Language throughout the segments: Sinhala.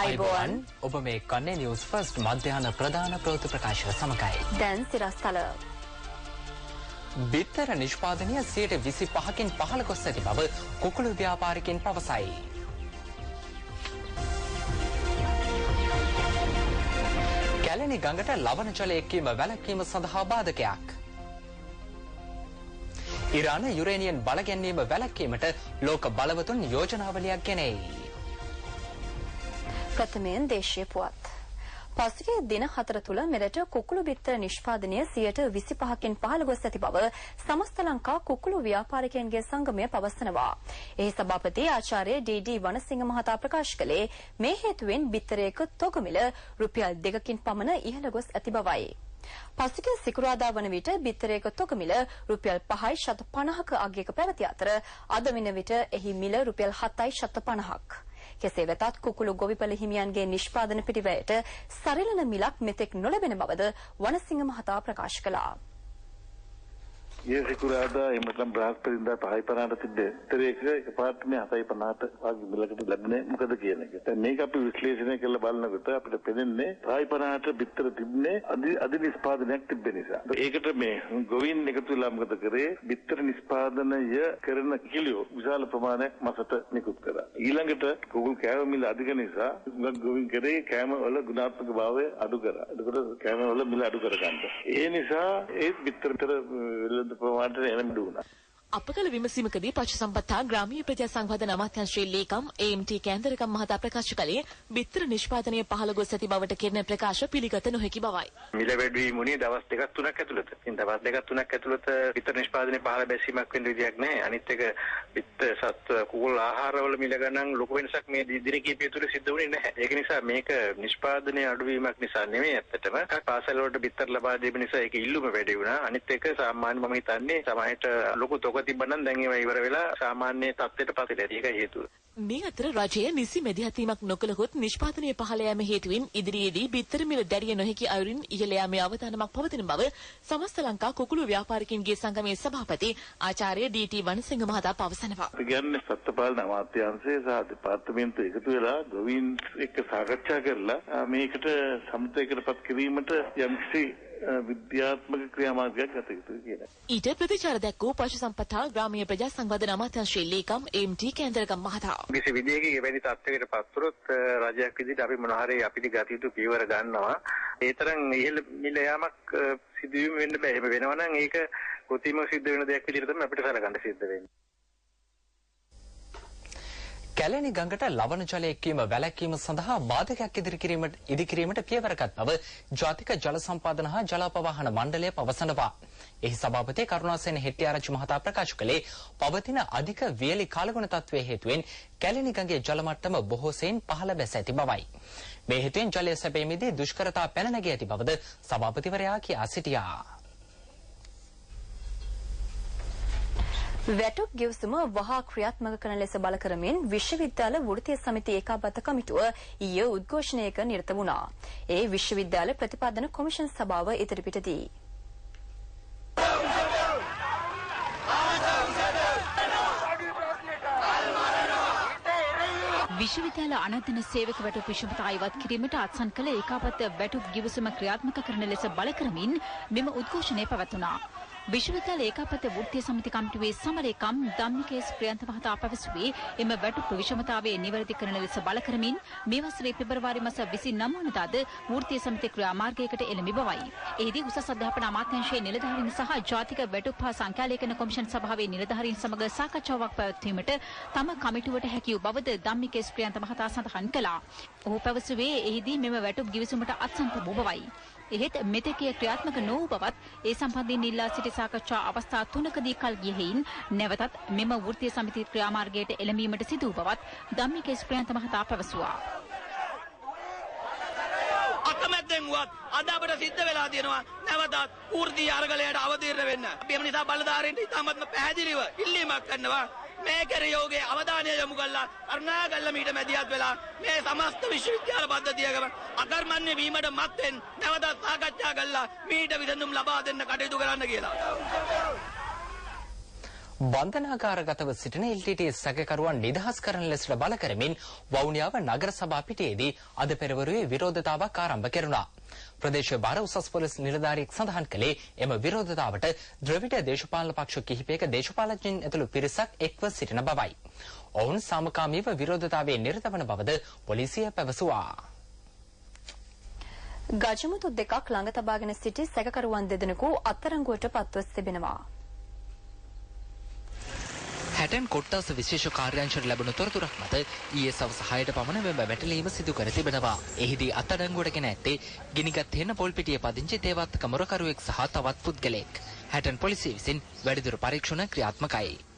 ආයුබෝවන් ඔබ මේ කන්නේ නිවුස් ෆස්ට් මධ්‍යහන ප්‍රධාන ප්‍රවෘත්ති ප්‍රකාශ සමගයි. දැන් සිරස්තල බිත්තර නිෂ්පාදනය 25%කින් පහළ ගොස් ඇති බව කුකුළු ව්‍යාපාරිකයින් පවසයි. කැලණි ගඟට ලවණ ජලය එක්වීම වැළැක්වීම සඳහා බාධකයක්. ඉරාන යුරේනියන් බලගැන්වීම වැළැක්වීමට ලෝක බලවතුන් යෝජනාවලියක් ගෙනෙයි. ප්‍රථමයෙන් දේශීය පුවත්. පසුගිය දින 4 තුල මෙරට කුකුළු බිත්තර නිෂ්පාදනය 25%කින් පහළ ගොස් ඇති බව සමස්ත ලංකා කුකුළු ව්‍යාපාරිකයන්ගේ සංගමය පවසනවා. එහි සභාපති ආචාර්ය ඩී.ඩී. වනසිංහ මහතා ප්‍රකාශ කළේ මේ හේතුවෙන් බිත්තරයක තොග මිල රුපියල් 2කින් පමණ ඉහළ ගොස් ඇති බවයි. පසුගිය සිකුරාදා වන විට බිත්තරයක තොග මිල රුපියල් 5.50ක අගයක පැවති අතර අද වෙන විට එහි මිල රුපියල් 7.50ක්. කෙසේ වෙතත් කුකුළු ගොවිපළ හිමියන්ගේ නිෂ්පාදන පිටිවැයට සරිලන මිලක් මෙතෙක් නොලැබෙන බවද වනසිංහ මහතා ප්‍රකාශ කළා. ये सिकुरादा मतलब बृहस्पतिंदा 5:50 තිබ්බේ. ඒතරේක එකපාරට මේ 7:50ට වගේ මිලකට ලැබුණේ මොකද කියන එක. දැන් මේක අපි විශ්ලේෂණය කරලා බලනකොට අපිට පේන්නේ 5:50ට බිත්තර තිබුණේ අධි නිෂ්පාදනයක් තිබෙන නිසා. ඒකට මේ ගොවින් එකතු වෙලා මොකද කරේ? බිත්තර නිෂ්පාදනය කරන කිලෝ විශාල ප්‍රමාණයක් මසට නිකුත් කරා. ඊළඟට කුකුල් කෑම මිල අධික නිසා ගොවින් කරේ කෑම වල ගුණාත්මක භාවය අඩු කරා. එතකොට කෑම වල මිල අඩු කරගන්න. ඒ නිසා ඒ බිත්තරතර අපකල විමසීමකදී පශු සම්පත් හා ග්‍රාමීය ප්‍රජා සංවර්ධන අමාත්‍යාංශයේ ලේකම් ඒ.එම්.ටී. කේන්දරකම් මහතා ප්‍රකාශ කළේ බිත්තර නිෂ්පාදනය පහළ ගොස් ඇති බවට කෙරෙන ප්‍රකාශ පිළිගත නොහැකි බවයි. මිල වැඩිවීම උනේ දවස් 2-3ක් ඇතුළත. ඉතින් දවස් 2-3ක් ඇතුළත බිත්තර නිෂ්පාදනය පහළ බැසීමක් වෙන්න විදියක් නැහැ. අනිත් එක බිත්තර සත්ව කුකුල් ආහාරවල මිල ගණන් ලොකු වෙනසක් මේ දින කිහිපය තුළ සිද්ධ වුණේ නැහැ. ඒක නිසා මේක නිෂ්පාදනය අඩුවීමක් නිසා නෙමෙයි ඇත්තටම. පාසල් වලට බිත්තර ලබා දීම නිසා ඒක ඉල්ලුම වැඩි වුණා. අනිත් එක සාමාන්‍ය මම හිතන්නේ සමහරට ලොකු තොග තිබ්බනම් දැන් ඒවා ඉවර වෙලා සාමාන්‍ය තත්ත්වයට පත් වෙලා. ඒකයි හේතුව. මේ අතර රජය නිසි මැදිහත්වීමක් නොකළහොත් නිෂ්පාදනය පහළ යාම හේතුවෙන් ඉදිරියේදී බිත්තර මිල දැරිය නොහැකි අයුරින් ඉහළ යාමේ අවධානමක් පවතින බව සමස්ත ලංකා කුකුළු ව්‍යාපාරිකයින්ගේ සංගමේ සභාපති ආචාර්ය ඩී.ටී. වනසිංහ මහතා පවසනවා. කියන්නේ සත්පාලන අමාත්‍යාංශය සහ දෙපාර්තමේන්තුව එකතු වෙලා ගොවීන් එක්ක සාකච්ඡා කරලා මේකට සම්මුතියකටපත් කිරීමට යම්කිසි විද්‍යාත්මක ක්‍රියාමාර්ගයක් ගත යුතුයි කියලා. ඊට ප්‍රතිචාර දැක්වූ පශු සම්පත් හා ග්‍රාමීය ප්‍රජා සංවර්ධන අමාත්‍යාංශයේ ලේකම් ඒ.එම්.ටී. කේන්දරකම් මහතා. කිසි විදියකින් එවැනි තත්ත්වයකට පත් වුණොත් රජයක් විදිහට අපි මොන හරි අපිට ගත යුතු පියවර ගන්නවා. ඒ තරම් ඉහළ මිල යාමක් සිදුවීම වෙන්න බෑ. එහෙම වෙනවා නම් ඒක කෘත්‍රිමව සිද්ධ වෙන දෙයක් විදිහට තමයි අපිට සලකන්න සිද්ධ වෙන්නේ. කැලණි ගඟට ලවණ ජලය එක්වීම වැළැක්වීම සඳහා බාධකයක් ඉදිකිරීමට පියවරගත් බව ජාතික ජල සම්පාදන හා ජලාපවාහන මණ්ඩලය පවසනවා. එහි සභාපති කරුණාසේන හෙට්ටිආරච්චි මහතා ප්‍රකාශ කළේ පවතින අධික වියලි කාලගුණ තත්ත්වයේ හේතුවෙන් කැලණි ගඟේ ජල මට්ටම බොහෝ සෙයින් පහළ බැස ඇති බවයි. මේ හේතුවෙන් ජලය සැපීමේදී දුෂ්කරතා පැන නැගී ඇති බවද සභාපතිවරයා කියා සිටියා. වැටුප් ගෙවසුම වහා ක්‍රියාත්මක කරන ලෙස බල කරමින් විශ්වවිද්‍යාල වෘත්තීය සමිති ඒකාබද්ධ කමිටුව ඊයේ උද්ඝෝෂණයක නිරත වුණා. ඒ විශ්වවිද්‍යාල ප්‍රතිපාදන කොමිෂන් සභාව ඉදිරිපිටදී. විශ්වවිද්‍යාල අනධ්‍යයන සේවක වැටුප් විෂමතා ඉවත් කිරීමට අත්සන් කළ ඒකාබද්ධ වැටුප් ගෙවසුම ක්‍රියාත්මක කරන ලෙස බල කරමින් මෙම උද්ඝෝෂණය පැවැතුණා. විශ්වවිද්‍යාල ඒකාබද්ධ වෘත්තීය සමිති කමිටුවේ සමලේකම් ධම්මිකේස් ප්‍රියන්ත මහතා පැවසුවේ එම වැටුප් විෂමතාවයේ නිවැරදි කරන ලෙස බල කරමින් මේ වසරේ පෙබරවාරි මාස 29 වනදාද වෘත්තීය සමිති ක්‍රියාමාර්ගයකට එළඹි බවයි. එහිදී උසස් අධ්‍යාපන අමාත්‍යාංශයේ නිලධාරීන් සහ ජාතික වැටුප් හා සංඛ්‍යාලේඛන කොමිෂන් සභාවේ නිලධාරීන් සමග සාකච්ඡාවක් පැවැත්වීමට තම කමිටුවට හැකි වූ බවද ධම්මිකේස් ප්‍රියන්ත මහතා සඳහන් කළා. ඔහු පැවසුවේ එහිදී මෙම වැටුප් ගිවිසුමට අත්සන් වූ බවයි. එහෙත් මෙතෙකිය ක්‍රියාත්මක නොවූ බවත් ඒ සම්බන්ධයෙන් ඉල්ලා සිටි සාකච්ඡා අවස්ථා 3කදී කල් ගිය හේයින් නැවතත් මෙම වෘත්තීය සමිති ක්‍රියාමාර්ගයට එළඹීමට සිදු වූ බවත් ධම්මිකේස් ප්‍රියන්ත මහතා පැවසුවා. අකමැත්තෙන් වත් අද අපට සිද්ධ වෙලා තියෙනවා නැවතත් වෘත්තීය අරගලයට අවතීර්ණ වෙන්න. අපි එම නිසා බලධාරීන්ට ඉතාමත්ම පැහැදිලිව ඉල්ලීමක් කරනවා. මේ කෙරෙහිගේ අවධානය යොමු කළා කරුණාකරලා මීට මැදිහත් වෙලා මේ සමස්ත විශ්වවිද්‍යාල පද්ධතියකම අකර්මණ්‍ය වීමට මත්තෙන් නැවතත් සාකච්ඡා කළා මීට විසඳුම් ලබා දෙන්න කටයුතු කරන්න කියලා. බන්ධනාගාරගතව සිටින LTT සැකකරුවන් නිදහස් කරන ලෙසට බල කරමින් වවුනියාව නගර සභා පිටියේදී අද පෙරවරුවේ විරෝධතාවක් ආරම්භ කෙරුණා. ප්‍රදේශීය බාර උසස් පොලිස් නිලධාරියෙක් සඳහන් කළේ එම විරෝධතාවට ද්‍රවිඩ දේශපාලන පක්ෂ කිහිපයක දේශපාලඥයින් ඇතුළු පිරිසක් එක්ව සිටින බවයි. ඔවුන් සාමකාමීව විරෝධතාවයේ නිරත වන බවද පොලිසිය පැවසුවා. ගජමුතු දෙකක් ළඟ තබාගෙන සිටි සැකකරුවන් දෙදෙනෙකු අත්අඩංගුවට පත්ව තිබෙනවා. හැටන් කොට්ටාස විශේෂ කාර්යාංශයට ලැබුණු තොරතුරක් මත ඊයේ සවස 6ට පමණ මෙම වැටලීම සිදු කර තිබෙනවා. එහිදී අත්අඩංගුවට ගෙන ඇත්තේ ගිනිගත් හෙන්න පොල්පිටිය පදිංචි තේවාත්තක මොරකරුවෙක් සහ තවත් පුද්ගලයෙක්. හැටන් පොලිසිය විසින් වැඩිදුර පරීක්ෂණ ක්‍රියාත්මකයි.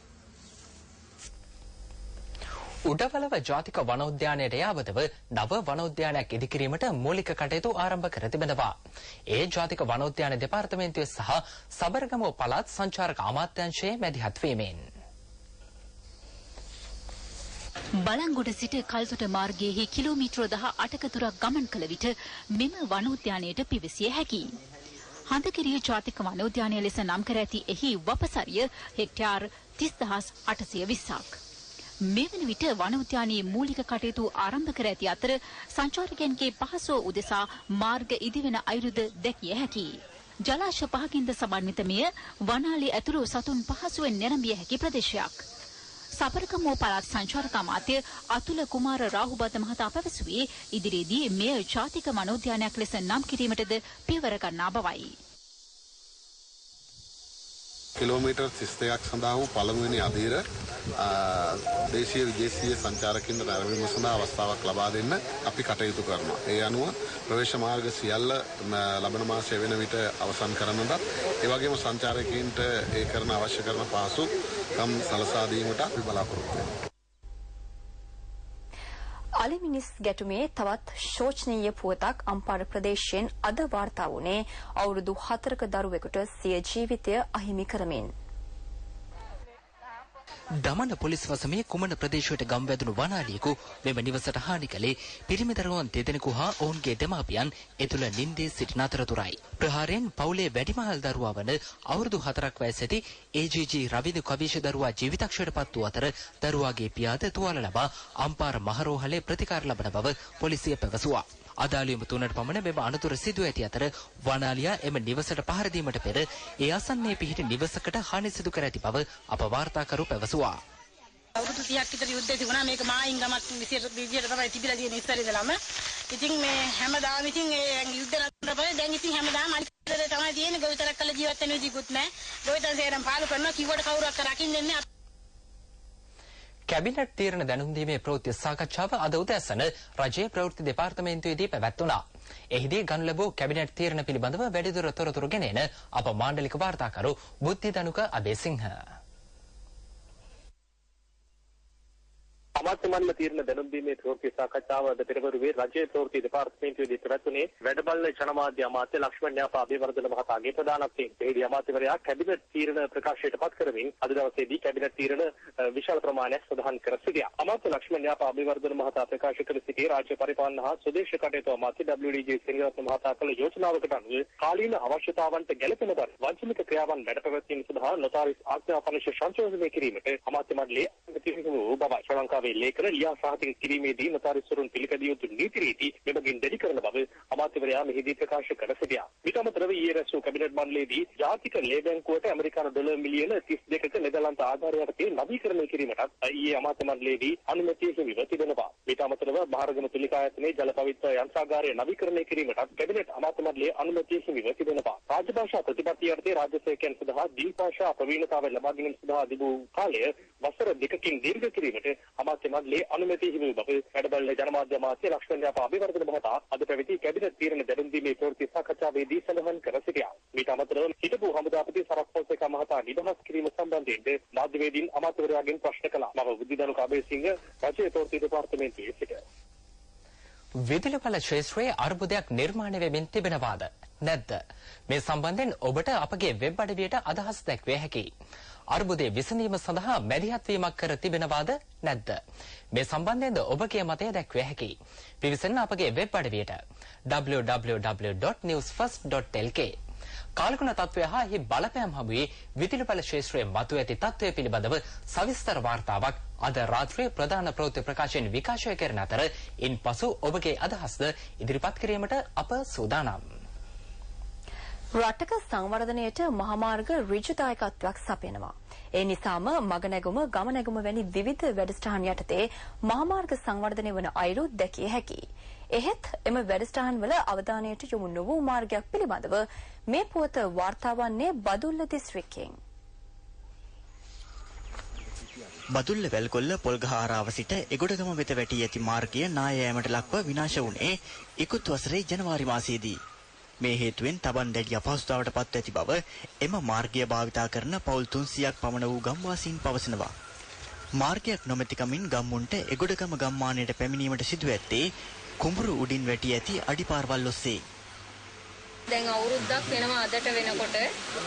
උඩවලව ජාතික වනෝද්‍යානයට යාබතව නව වනෝද්‍යානයක් ඉදිකිරීමට මූලික කටයුතු ආරම්භ කර තිබෙනවා. ඒ ජාතික වනෝද්‍යාන දෙපාර්තමේන්තුවේ සහ සබරගමුව පළාත් සංචාරක අමාත්‍යාංශයේ මැදිහත් වීමෙන් බලංගොඩ සිට කල්තොට මාර්ගයේ කිලෝමීටර 18ක දුරක් ගමන් කළ විට මෙම වනෝද්‍යානයට පිවිසිය හැකියි. හඳකිරිය ජාතික වනෝද්‍යානය ලෙස නම් කර ඇති එහි වපසරිය හෙක්ටයාර් 30,820ක්. මෙවන විට වනෝද්‍යානයේ මූලික කටයුතු ආරම්භ කර ඇති අතර සංචාරකයන්ගේ පහසුව උදෙසා මාර්ග ඉදිවෙන අයුරුද දැකිය හැකියි. ජලාශ පහකින්ද සමන්විත මෙය වනාලී ඇතුළු සතුන් පහසුවෙන් නැරඹිය හැකි ප්‍රදේශයක්. සබරගමුව පළාත් සංචාරක අමාත්‍ය අතුල කුමාර රාහුබත මහතා පැවසුවේ ඉදිරියේදී මෙය ජාතික වනෝද්‍යානයක් ලෙස නම් කිරීමටද පියවර ගන්නා බවයි. කිලෝමීටර් 32ක් සඳහා වූ පළමුවෙනි අධීර දේශීය විදේශීය සංචාරකින්ද නැරඹීම සඳහා අවස්ථාවක් ලබා දෙන්න අපි කටයුතු කරනවා. ඒ අනුව ප්‍රවේශ මාර්ග සියල්ල ලබන මාසයේ වෙන විට අවසන් කරන්නට ඒ වගේම සංචාරකයන්ට ඒ කරන අවශ්‍ය කරන පහසුකම් සලසා දීමට අපි බලාපොරොත්තු වෙනවා. අලිමිනිස් ගැටුමේ තවත් ශෝචනීය පුවතක් අම්පාර ප්‍රදේශයෙන් අද වාර්තා වුණේ අවුරුදු 4ක දරුවෙකුට සිය ජීවිතය අහිමි කරමින්. දමන පොලිස් වසමේ කුමන ප්‍රදේශයට ගම් වැදුණු වනාලියෙකු මෙම නිවසට හානි කළේ පිරිමි දරුවන් දෙදෙනෙකු හා ඔවුන්ගේ දෙමාපියන් එතුළ නින්දේ සිටින අතරතුරයි. ප්‍රහාරයෙන් පවුලේ වැඩිමහල් දරුවා වන අවුරුදු 4ක් වයස ඇති AGG රවිදු කවීෂ දරුවා ජීවිතක්ෂයට පත් වූ අතර දරුවාගේ පියාද තුවාල ලබා අම්පාර මහරෝහලේ ප්‍රතිකාර ලබන බව පොලිසිය පැවසුවා. අදාළියම 3ට පමණ මෙම අනතුර සිදු ඇති අතර වනාලියා එම නිවසට පහර දීමට පෙර ඒ අසන්නයේ පිහිටි නිවසකට හානි සිදු කර ඇති බව අප වාර්තාකරු පැවසුවා. අවුරුදු 30ක් විතර යුද්ධය තිබුණා. මේක මායින් ගමක් විදියට තමයි තිබිලා තියෙන ඉස්සර ඉඳලම. ඉතින් මේ හැමදාම ඉතින් ඒ යුද්ධ නතර පස්සේ දැන් ඉතින් හැමදාම අනිත් තමයි තියෙන්නේ. ගොවිතැනක් කළ ජීවත් වෙන විදිහකුත් නැහැ. ගොවිතැන සේරම පාලු කරනවා. කිව්වට කවුරක් රකින්න දෙන්නේ. කැබිනට් තීරණ දැනුම් දීමේ ප්‍රවෘත්ති සාකච්ඡාව අද උදෑසන රජයේ ප්‍රවෘත්ති දෙපාර්තමේන්තුවේදී පැවැත්වුණා. එහිදී ගනු ලැබූ කැබිනට් තීරණ පිළිබඳව වැඩිදුර තොරතුරු ගෙනෙන අප මාණ්ඩලික වාර්තාකරු බුද්ධිධනුක අබේසිංහ. අමාත්‍ය මණ්ඩල තීරණ දැනුම් දීමේ ප්‍රවෘත්ති සාකච්ඡාව අද පෙරවරුවේ රජයේ ප්‍රවෘත්ති දෙපාර්තමේන්තුවේදී පැවැත්වුණේ වැඩබල ජනමාධ්‍ය අමාත්‍ය ලක්ෂ්මන් යාපා අබේවර්ධන මහතාගේ ප්‍රධානත්වයෙන්. එහිදී අමාත්‍යවරයා කැබිනට් තීරණ ප්‍රකාශයට පත් කරමින් අද දවසේදී කැබිනට් තීරණ විශාල ප්‍රමාණයක් සඳහන් කර සිටියා. අමාත්‍ය ලක්ෂ්මන් යාපා අබේවර්ධන මහතා ප්‍රකාශ කර සිටි රාජ්‍ය පරිපාලන හා ස්වදේශ කටයුතු අමාත්‍ය WD සෙනවිරත්න මහතා කළ යෝජනාවකට අනුව කාලීන අවශ්‍යතාවන්ට ගැළපෙන බව වංචනික ක්‍රියාවන් වැඩ පැවැත්වීම සඳහා නොතාරිස් ආඥා පනශ සංශෝධනය කිරීමට අමාත්‍ය මණ්ඩලයේ තීරණ වූ බවයි. ශ්‍රී ලංකාවේ ලේඛන ලියා සහතික කිරීමේදී නොතාරිස්වරුන් පිළිපැදිය යුතු නීති රීති මෙබඳින් දැඩි කරන බව අමාත්‍යවරයා මෙහිදී ප්‍රකාශ කර සිටියා. ඊට අමතරව ඊයේ රැස් වූ කැබිනට් මණ්ඩලයේදී ජාතික ලේ බැංකුවට ඇමරිකානු ඩොලර් මිලියන 32ක නෙදර්ලන්ත ආධාර යටතේ නවීකරණය කිරීමටත් ඊයේ අමාත්‍ය මණ්ඩලයේදී අනුමැතිය හිමිව තිබෙනවා. ඊට අමතරව මහරගම තුලිකායතනයේ ජල පවිත්‍ර යන්ත්‍රාගාරය නවීකරණය කිරීමටත් කැබිනට් අමාත්‍ය මණ්ඩලයේ අනුමැතිය හිමිව තිබෙනවා. රාජ්‍ය භාෂා ප්‍රතිපත්තිය යටතේ රාජ්‍ය සේවකයන් සඳහා ද්වීප භාෂා ප්‍රවීණතාවය ලබා ගැනීම සඳහා තිබූ කාලය වසර 2කින් දීර්ඝ කිරීමට අමාත්‍ය මණ්ඩලයේ අනුමැතිය හිමි බව වැඩබල ජනමාධ්‍ය අමාත්‍ය ලක්ෂ්මන් යාපා අබේවර්ධන මහතා අද පැවති කැබිනට් තීරණ දැනුම් දීමේ ප්‍රවෘත්ති සාකච්ඡාවේදී සඳහන් කර සිටියා. ඊට අමතරව හිටපු හමුදාපති සරත් පොන්සේකා මහතා නිදහස් කිරීම සම්බන්ධයෙන් මාධ්‍යවේදීන් අමාත්‍යවරයාගෙන් ප්‍රශ්න කළා. මම බුද්ධිධනුක අබේසිංහ රජයේ ප්‍රවෘත්ති දෙපාර්තමේන්තුවේ සිට. විදුලි බල ක්ෂේත්‍රයේ අර්බුදයක් නිර්මාණය වෙමින් තිබෙනවාද නැද්ද? මේ සම්බන්ධයෙන් ඔබට අපගේ වෙබ් අඩවියට අදහස් දැක්විය හැකියි. අර්බුදයේ විසඳීම සඳහා මැදිහත් වීමක් කර තිබෙනවාද නැද්ද? මේ සම්බන්ධයෙන්ද ඔබගේ මතය දැක්විය හැකියි. පිවිසන්න අපගේ වෙබ් අඩවියට www.newsfirst.lk. කාලගුණ තත්ත්වය හා එහි බලපෑම් හමුවේ විදුලිබල ක්ෂේත්‍රයේ මතුව ඇති තත්ත්වය පිළිබඳව සවිස්තර වාර්තාවක් අද රාත්‍රියේ ප්‍රධාන ප්‍රවෘත්ති ප්‍රකාශයෙන් විකාශය කරන අතර ඉන්පසු ඔබගේ අදහස්ද ඉදිරිපත් කිරීමට අප සූදානම්. රටක සංවර්ධනයට මහාමාර්ග ඍජු දායකත්වයක් සපයනවා. ඒ නිසාම මගනැගුම ගමනැගුම වැනි විවිධ වැඩසටහන් යටතේ මහාමාර්ග සංවර්ධනය වන අයුරු දැකිය හැකියි. එහෙත් එම වැඩසටහන් වල අවධානයට යොමු නොවූ මාර්ගයක් පිළිබඳව මේ පුවත වාර්තා වන්නේ බදුල්ල දිස්ත්‍රික්කයෙන්. බදුල්ල වැල්ගොල්ල පොල්ගහ ආරාව සිට එගොඩගම වෙත වැටි ඇති මාර්ගය නාය යාමට ලක්ව විනාශ වුණේ ඉකුත් වසරේ ජනවාරි මාසයේදී. මේ හේතුවෙන් තබන් දැඩි අපහසුතාවට පත්ව ඇති බව එම මාර්ගය භාවිතා කරන පවුල් 300ක් පමණ වූ ගම්වාසීන් පවසනවා. මාර්ගයක් නොමැතිකමින් ගම්මුන්ට එගොඩගම ගම්මානයට පැමිණීමට සිදු ඇත්තේ කුඹුරු උඩින් වැටි ඇති අඩිපාරවල් ඔස්සේ. දැන් අවුරුද්දක් වෙනවා අදට වෙනකොට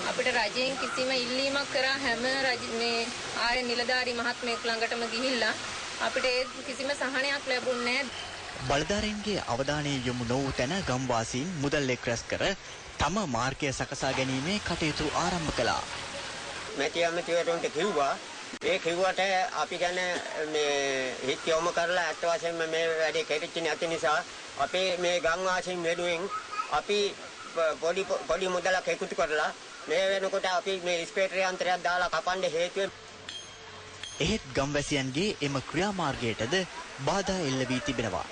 අපිට රජයෙන් කිසිම ඉල්ලීමක් කරා හැම මේ ආය නිලධාරි මහත්මයෙක් ළඟටම ගිහිල්ලා අපිට කිසිම සහනයක් ලැබුණේ නැහැ. බලධාරීන්ගේ අවධානය යොමු නොවූ තැන ගම්වාසීන් මුදල් එක් රැස් කර තම මාර්ගය සකසා ගැනීමේ කටයුතු ආරම්භ කළා. මැති අමතිවරුන්ට කිව්වා ඒ කිව්වට අපි ගැන මේ හිත යොමු කරලා අත් වශයෙන්ම මේ වැඩේ කෙරිච්ච නැති නිසා අපේ මේ ගම්වාසීන් වෙනුවෙන් අපි පොඩි මුදලක් එකතු කරලා මේ වෙනකොට අපි මේ ස්පේටර් යන්ත්‍රයක් දාලා කපන්න හේතුව. එහෙත් ගම්වැසියන්ගේ එම ක්‍රියාමාර්ගයටද බාධා එල්ල වී තිබෙනවා.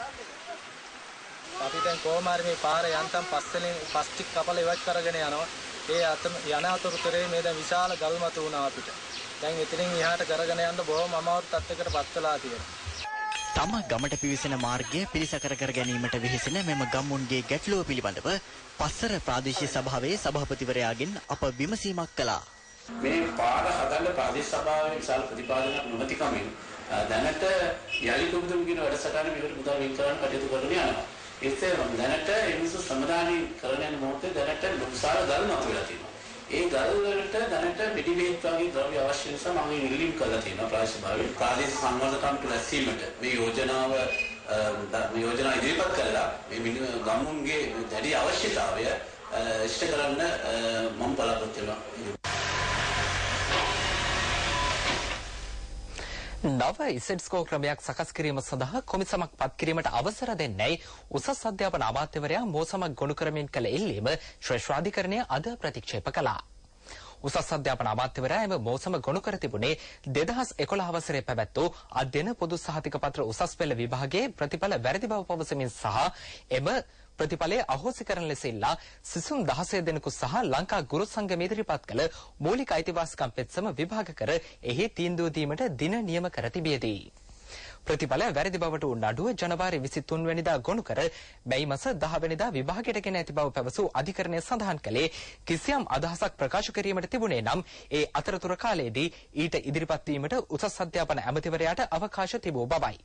අපි දැන් කොහොම හරි මේ පාර යන්තම් පස්සෙන් ප්ලාස්ටික් කපලා ඉවත් කරගෙන යනවා. ඒ යන අතරතුරේ මේ දැන් විශාල ගල්මතු වුණා අපිට. දැන් එතනින් එහාට කරගෙන යන්න බොහොම අමාරු තත්යකට පත් වෙලා තියෙනවා. තම ගමට පිවිසෙන මාර්ගය පිළිසකර කර ගැනීමට වෙහෙසෙන මෙම ගම්මුන්ගේ ගැටලුව පිළිබඳව පස්සර ප්‍රාදේශීය සභාවේ සභාපතිවරයාගෙන් අප විමසීමක් කළා. මේ පාර හදන්න ප්‍රාදේශීය සභාවේ විශාල ප්‍රතිපාදනයක් නොමැතිකමින් දැනට යලි කුඹුරුම් කියන වැඩසටහන මෙහෙට මුදල් වෙන් කරන්න කටයුතු කරගෙන යනවා. ඒත් දැනට එනිසු සමාදානී කරන යන මොහොතේ දැනට විශාල ගල් මත වෙලා තියෙනවා. ඒ ගල් වලට දැනට මෙඩි බේත් වගේ ද්‍රව්‍ය අවශ්‍ය නිසා මම ඉල්ලීම් කරලා තියෙනවා ප්‍රාදේශීය සභාවේ. ප්‍රාදේශීය සංවර්ධකම් රැස්වීමට මේ යෝජනාව ඉදිරිපත් කළා. මේ ගම්මුන්ගේ දැඩි අවශ්‍යතාවය ඉෂ්ට කරන්න මම බලාපොරොත්තු වෙනවා. නව ඉසෙඩ්ස්කෝ ක්‍රමයක් සකස් කිරීම සඳහා කොමිසමක් පත් කිරීමට අවසර දෙන්නයි උසස් අධ්‍යාපන අමාත්‍යවරයා මෝසමක් ගොනු කරමින් කළ ඉල්ලීම ශ්‍රේෂ්ඨාධිකරණය අද ප්‍රතික්ෂේප කළා. උසස් අධ්‍යාපන අමාත්‍යවරයා එම මෝසම ගොනු කර තිබුණේ 2011 වසරේ පැවැත් වූ අධ්‍යයන පොදු සහතික පත්‍ර උසස් පෙළ විභාගයේ ප්‍රතිඵල වැරදි බව පවසමින් සහ එම ප්‍රතිඵලයේ අහෝසි කරන ලෙස ඉල්ලා සිසුන් 16 දෙනෙකු සහ ලංකා ගුරු සංගමයේ ඉදිරිපත් කළ මූලික අයිතිවාසිකම් පෙත්සම විභාග කර එහි තීන්දුව දීමට දින නියම කර තිබියදී. ප්‍රතිඵල වැරදි බවට වූ නඩුව ජනවාරි 23 වෙනිදා ගොනු කර මැයි මාස 10 වෙනිදා විභාගයට ගෙන ඇති බව පැවසූ අධිකරණය සඳහන් කළේ කිසියම් අදහසක් ප්‍රකාශ කිරීමට තිබුණේ නම් ඒ අතරතුර කාලයේදී ඊට ඉදිරිපත් වීමට උසස් අධ්‍යාපන ඇමතිවරයාට අවකාශ තිබූ බවයි.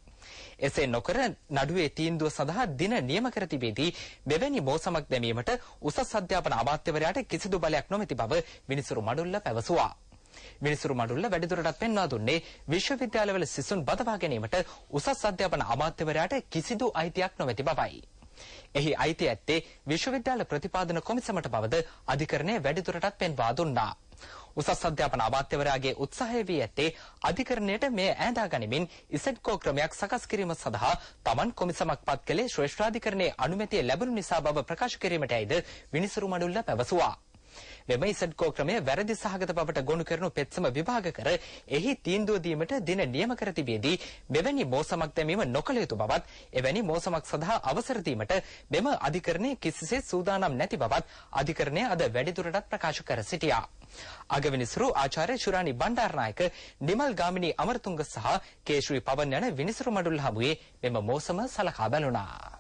එසේ නොකර නඩුවේ තීන්දුව සඳහා දින නියම කර තිබෙදී මෙවැනි මෝසමක් දැමීමට උසස් අධ්‍යාපන අමාත්‍යවරයාට කිසිදු බලයක් නොමැති බව විනිසුරු මඩුල්ල පැවසුවා. විනිසුරු මඩුල්ල වැඩිදුරටත් පෙන්වා දුන්නේ විශ්වවිද්‍යාලවල සිසුන් බදවා ගැනීමට උසස් අධ්‍යාපන අමාත්‍යවරයාට කිසිදු අයිතියක් නොමැති බවයි. එහි අයිතිය ඇත්තේ විශ්වවිද්‍යාල ප්‍රතිපාදන කොමිසමට බවද අධිකරණය වැඩිදුරටත් පෙන්වා දුන්නා. උසස් අධ්‍යාපන අමාත්‍යවරයාගේ උත්සාහය වී ඇත්තේ අධිකරණයට මෙය ඈඳා ගනිමින් ඉසෙඩ්කෝ ක්‍රමයක් සකස් කිරීම සඳහා තමන් කොමිසමක් පත් කළේ ශ්‍රේෂ්ඨාධිකරණයේ අනුමැතිය ලැබුණු නිසා බව ප්‍රකාශ කිරීමටයිද විනිසුරු මඩුල්ල පැවසුවා. මෙම ඉසෙඩ්කෝ ක්‍රමය වැරදි සහගත බවට ගොනු කරනු පෙත්සම විභාග කර එහි තීන්දුව දීමට දින නියම කර තිබියදී මෙවැනි මෝසමක් දැමීම නොකළ යුතු බවත් එවැනි මෝසමක් සඳහා අවසර දීමට මෙම අධිකරණය කිසිසේත් සූදානම් නැති බවත් අධිකරණය අද වැඩිදුරටත් ප්‍රකාශ කර සිටියා. අගවිනිසුරු ආචාර්ය ශුරානි බණ්ඩාරනායක නිමල් ගාමිණී අමරතුංග සහ කේශ්‍රී පවන් යන විනිසුරු මඩුල්ල හමුවේ මෙම මෝසම සලකා බැලුණා.